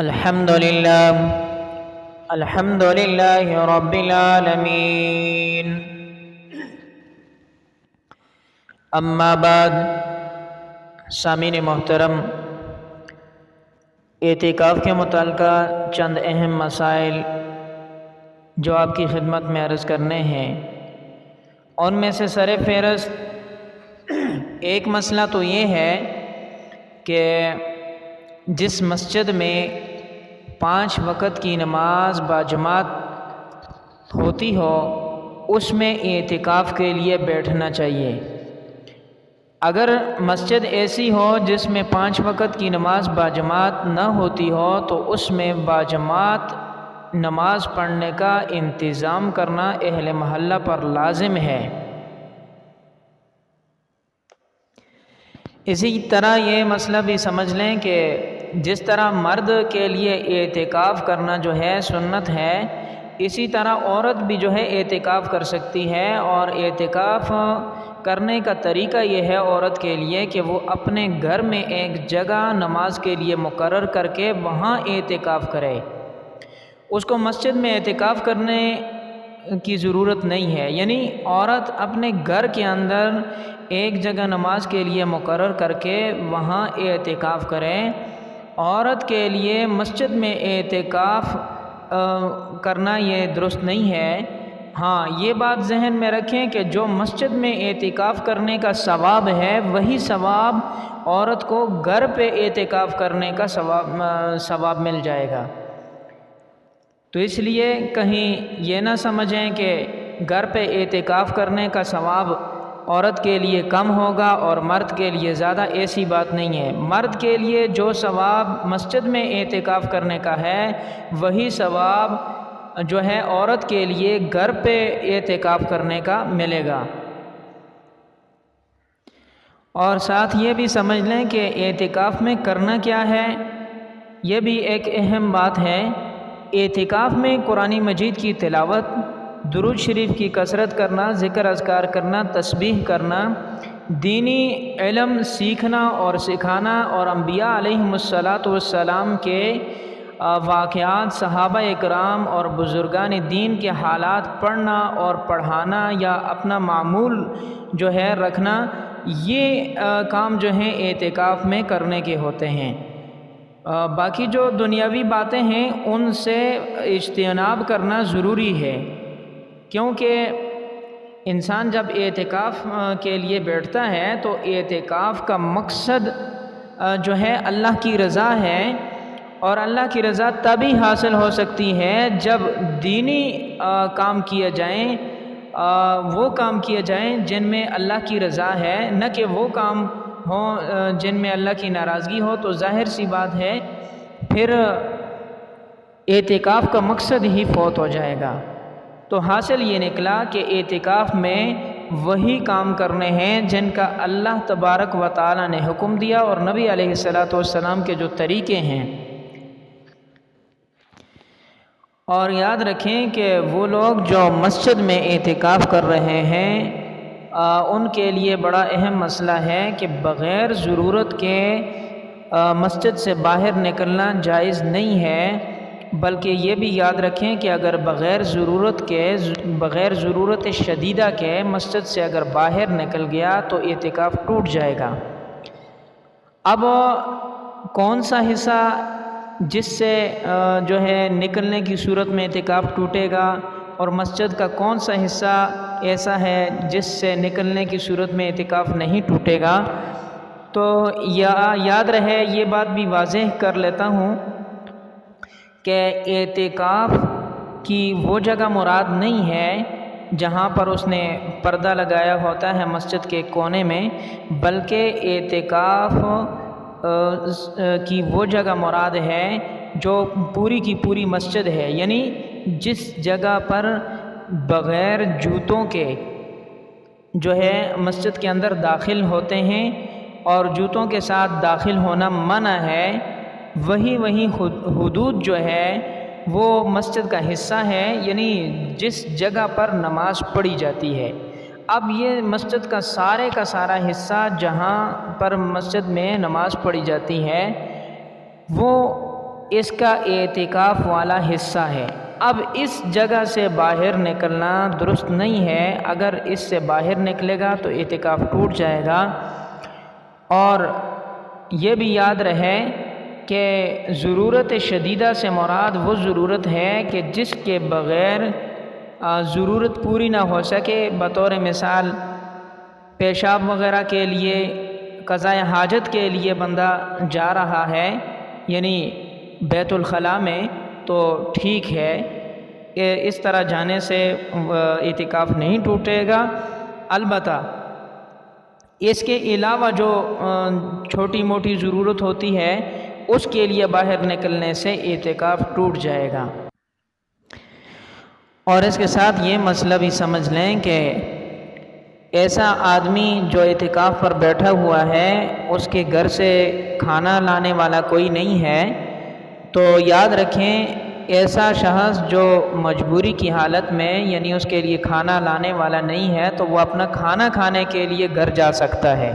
الحمد للہ رب العالمین، اما بعد۔ سامعین محترم، اعتکاف کے متعلقہ چند اہم مسائل جو آپ کی خدمت میں عرض کرنے ہیں، ان میں سے سر فہرست ایک مسئلہ تو یہ ہے کہ جس مسجد میں 5 وقت کی نماز باجماعت ہوتی ہو اس میں اعتکاف کے لیے بیٹھنا چاہیے۔ اگر مسجد ایسی ہو جس میں 5 وقت کی نماز باجماعت نہ ہوتی ہو تو اس میں باجماعت نماز پڑھنے کا انتظام کرنا اہل محلہ پر لازم ہے۔ اسی طرح یہ مسئلہ بھی سمجھ لیں کہ جس طرح مرد کے لیے اعتکاف کرنا جو ہے سنت ہے، اسی طرح عورت بھی جو ہے اعتکاف کر سکتی ہے، اور اعتکاف کرنے کا طریقہ یہ ہے عورت کے لیے کہ وہ اپنے گھر میں ایک جگہ نماز کے لیے مقرر کر کے وہاں اعتکاف کرے۔ اس کو مسجد میں اعتکاف کرنے کی ضرورت نہیں ہے، یعنی عورت اپنے گھر کے اندر ایک جگہ نماز کے لیے مقرر کر کے وہاں اعتکاف کرے۔ عورت کے لیے مسجد میں اعتکاف کرنا یہ درست نہیں ہے۔ ہاں، یہ بات ذہن میں رکھیں کہ جو مسجد میں اعتکاف کرنے کا ثواب ہے وہی ثواب عورت کو گھر پہ اعتکاف کرنے کا ثواب مل جائے گا۔ تو اس لیے کہیں یہ نہ سمجھیں کہ گھر پہ اعتکاف کرنے کا ثواب عورت کے لیے کم ہوگا اور مرد کے لیے زیادہ، ایسی بات نہیں ہے۔ مرد کے لیے جو ثواب مسجد میں اعتکاف کرنے کا ہے وہی ثواب جو ہے عورت کے لیے گھر پہ اعتکاف کرنے کا ملے گا۔ اور ساتھ یہ بھی سمجھ لیں کہ اعتکاف میں کرنا کیا ہے، یہ بھی ایک اہم بات ہے۔ اعتکاف میں قرآن مجید کی تلاوت، درود شریف کی کثرت کرنا، ذکر اذکار کرنا، تسبیح کرنا، دینی علم سیکھنا اور سکھانا، اور انبیاء علیہم السلام کے واقعات، صحابہ اکرام اور بزرگان دین کے حالات پڑھنا اور پڑھانا یا اپنا معمول جو ہے رکھنا، یہ کام جو ہیں اعتکاف میں کرنے کے ہوتے ہیں۔ باقی جو دنیاوی باتیں ہیں ان سے اجتناب کرنا ضروری ہے، کیونکہ انسان جب اعتکاف کے لیے بیٹھتا ہے تو اعتکاف کا مقصد جو ہے اللہ کی رضا ہے، اور اللہ کی رضا تبھی حاصل ہو سکتی ہے جب دینی کام کیے جائیں، وہ کام کیے جائیں جن میں اللہ کی رضا ہے، نہ کہ وہ کام ہوں جن میں اللہ کی ناراضگی ہو۔ تو ظاہر سی بات ہے پھر اعتکاف کا مقصد ہی فوت ہو جائے گا۔ تو حاصل یہ نکلا کہ اعتکاف میں وہی کام کرنے ہیں جن کا اللہ تبارک و تعالی نے حکم دیا اور نبی علیہ السلام کے جو طریقے ہیں۔ اور یاد رکھیں کہ وہ لوگ جو مسجد میں اعتکاف کر رہے ہیں ان کے لیے بڑا اہم مسئلہ ہے کہ بغیر ضرورت کے مسجد سے باہر نکلنا جائز نہیں ہے، بلکہ یہ بھی یاد رکھیں کہ اگر بغیر ضرورت شدیدہ کے مسجد سے اگر باہر نکل گیا تو اعتکاف ٹوٹ جائے گا۔ اب کون سا حصہ جس سے جو ہے نکلنے کی صورت میں اعتکاف ٹوٹے گا، اور مسجد کا کون سا حصہ ایسا ہے جس سے نکلنے کی صورت میں اعتکاف نہیں ٹوٹے گا، تو یاد رہے یہ بات بھی واضح کر لیتا ہوں کہ اعتکاف کی وہ جگہ مراد نہیں ہے جہاں پر اس نے پردہ لگایا ہوتا ہے مسجد کے کونے میں، بلکہ اعتکاف کی وہ جگہ مراد ہے جو پوری کی پوری مسجد ہے، یعنی جس جگہ پر بغیر جوتوں کے جو ہے مسجد کے اندر داخل ہوتے ہیں اور جوتوں کے ساتھ داخل ہونا منع ہے، وہی حدود جو ہے وہ مسجد کا حصہ ہے، یعنی جس جگہ پر نماز پڑھی جاتی ہے۔ اب یہ مسجد کا سارا حصہ جہاں پر مسجد میں نماز پڑھی جاتی ہے وہ اس کا اعتکاف والا حصہ ہے۔ اب اس جگہ سے باہر نکلنا درست نہیں ہے، اگر اس سے باہر نکلے گا تو اعتکاف ٹوٹ جائے گا۔ اور یہ بھی یاد رہے کہ ضرورت شدیدہ سے مراد وہ ضرورت ہے کہ جس کے بغیر ضرورت پوری نہ ہو سکے، بطور مثال پیشاب وغیرہ کے لیے، قضاء حاجت کے لیے بندہ جا رہا ہے یعنی بیت الخلاء میں، تو ٹھیک ہے کہ اس طرح جانے سے اعتکاف نہیں ٹوٹے گا۔ البتہ اس کے علاوہ جو چھوٹی موٹی ضرورت ہوتی ہے اس کے لیے باہر نکلنے سے اعتکاف ٹوٹ جائے گا۔ اور اس کے ساتھ یہ مسئلہ بھی سمجھ لیں کہ ایسا آدمی جو اعتکاف پر بیٹھا ہوا ہے، اس کے گھر سے کھانا لانے والا کوئی نہیں ہے، تو یاد رکھیں ایسا شخص جو مجبوری کی حالت میں یعنی اس کے لیے کھانا لانے والا نہیں ہے، تو وہ اپنا کھانا کھانے کے لیے گھر جا سکتا ہے۔